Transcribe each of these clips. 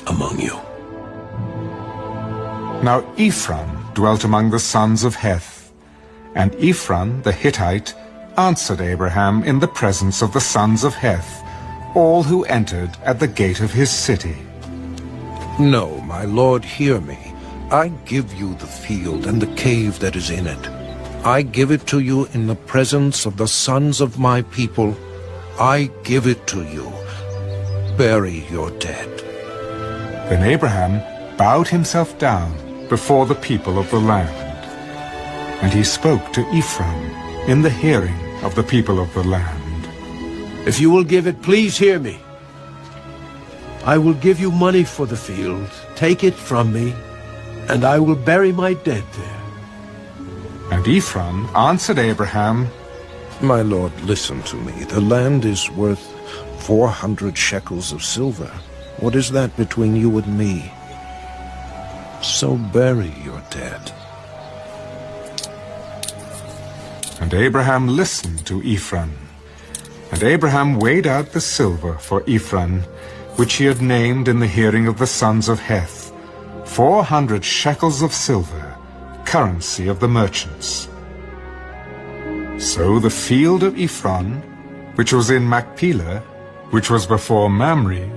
among you. Now Ephron dwelt among the sons of Heth, and Ephron the Hittite answered Abraham in the presence of the sons of Heth, all who entered at the gate of his city. No, my lord, hear me. I give you the field and the cave that is in it. I give it to you in the presence of the sons of my people. I give it to you. Bury your dead. Then Abraham bowed himself down before the people of the land. And he spoke to Ephron in the hearing of the people of the land. If you will give it, please hear me. I will give you money for the field. Take it from me, and I will bury my dead there. And Ephron answered Abraham, My lord, listen to me. The land is worth 400 shekels of silver. What is that between you and me? So bury your dead. And Abraham listened to Ephron. And Abraham weighed out the silver for Ephron, which he had named in the hearing of the sons of Heth, 400 shekels of silver, currency of the merchants. So the field of Ephron, which was in Machpelah, which was before Mamre,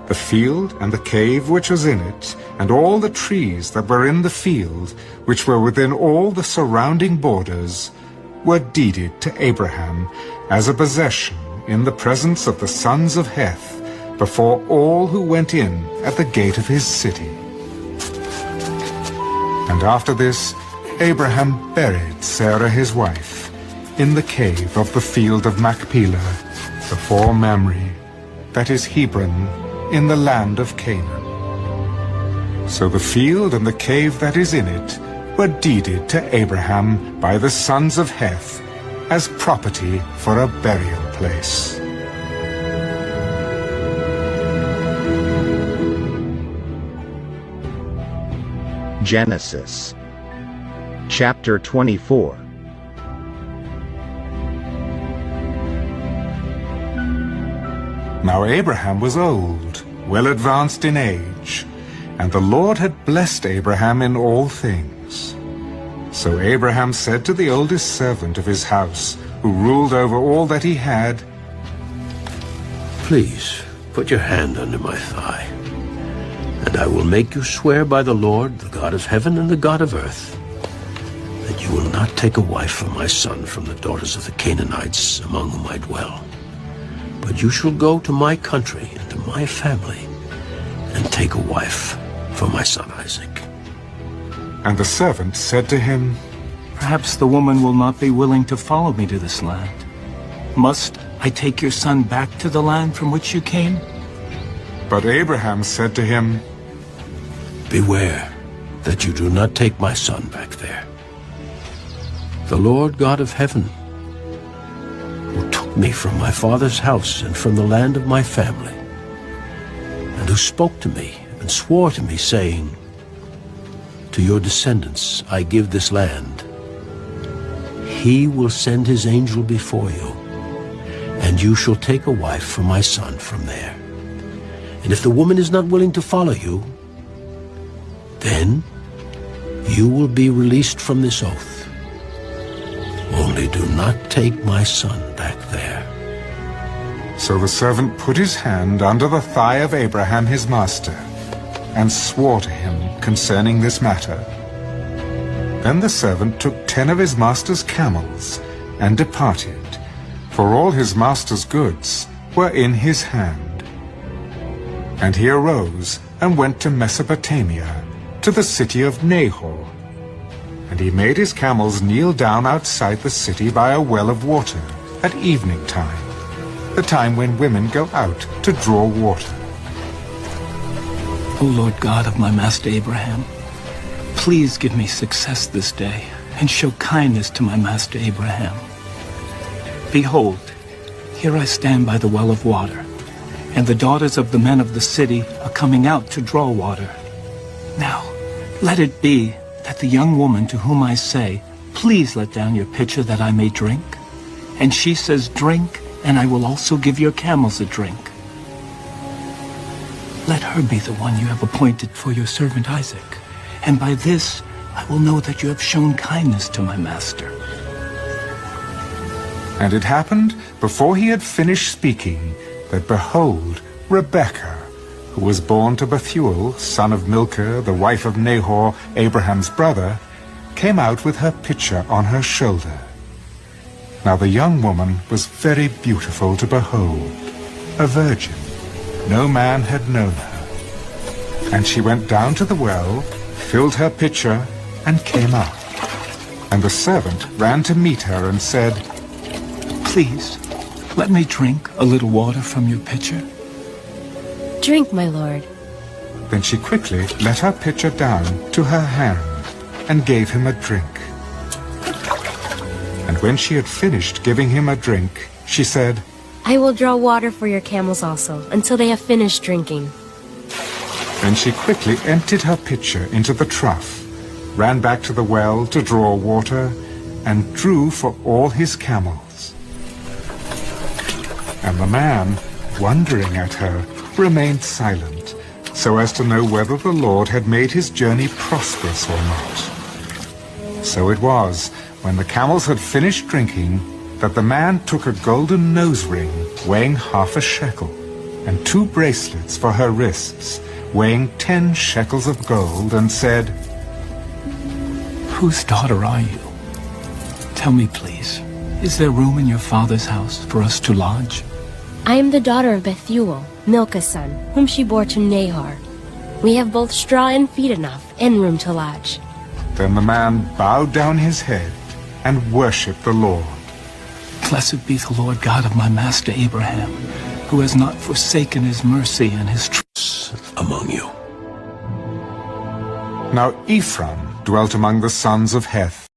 the field and the cave which was in it, and all the trees that were in the field, which were within all the surrounding borders, were deeded to Abraham as a possession in the presence of the sons of Heth, before all who went in at the gate of his city. And after this, Abraham buried Sarah his wife in the cave of the field of Machpelah, before Mamre, that is Hebron, in the land of Canaan. So the field and the cave that is in it were deeded to Abraham by the sons of Heth as property for a burial place. Genesis chapter 24. Now Abraham was old, well advanced in age, and the Lord had blessed Abraham in all things. So Abraham said to the oldest servant of his house, who ruled over all that he had, Please, put your hand under my thigh, and I will make you swear by the Lord, the God of heaven and the God of earth, that you will not take a wife for my son from the daughters of the Canaanites among whom I dwell. But you shall go to my country and to my family, and take a wife for my son Isaac. And the servant said to him, Perhaps the woman will not be willing to follow me to this land. Must I take your son back to the land from which you came? But Abraham said to him, Beware that you do not take my son back there. The Lord God of heaven, who took me from my father's house and from the land of my family, and who spoke to me and swore to me, saying, To your descendants I give this land. He will send his angel before you, and you shall take a wife for my son from there. And if the woman is not willing to follow you, then you will be released from this oath. Only do not take my son back there. So the servant put his hand under the thigh of Abraham his master, and swore to him concerning this matter. Then the servant took 10 of his master's camels, and departed, for all his master's goods were in his hand. And he arose and went to Mesopotamia, to the city of Nahor. And he made his camels kneel down outside the city by a well of water at evening time, the time when women go out to draw water. O Lord God of my master Abraham, please give me success this day, and show kindness to my master Abraham. Behold, here I stand by the well of water, and the daughters of the men of the city are coming out to draw water. Now, let it be that the young woman to whom I say, Please let down your pitcher that I may drink, and she says, Drink, and I will also give your camels a drink. Let her be the one you have appointed for your servant Isaac, and by this I will know that you have shown kindness to my master. And it happened, before he had finished speaking, that behold, Rebekah, who was born to Bethuel, son of Milcah, the wife of Nahor, Abraham's brother, came out with her pitcher on her shoulder. Now the young woman was very beautiful to behold, a virgin. No man had known her. And she went down to the well, filled her pitcher, and came up. And the servant ran to meet her and said, Please, let me drink a little water from your pitcher. Drink, my lord. Then she quickly let her pitcher down to her hand and gave him a drink. And when she had finished giving him a drink, she said, I will draw water for your camels also, until they have finished drinking. Then she quickly emptied her pitcher into the trough, ran back to the well to draw water, and drew for all his camels. And the man, wondering at her, remained silent, so as to know whether the Lord had made his journey prosperous or not. So it was, when the camels had finished drinking, that the man took a golden nose ring weighing 1/2 shekel, and 2 bracelets for her wrists, weighing 10 shekels of gold, and said, Whose daughter are you? Tell me, please, is there room in your father's house for us to lodge? I am the daughter of Bethuel, Milcah's son, whom she bore to Nahor. We have both straw and feed enough, and room to lodge. Then the man bowed down his head and worshipped the Lord. Blessed be the Lord God of my master Abraham, who has not forsaken his mercy and his truth among you. Now Ephraim dwelt among the sons of Heth,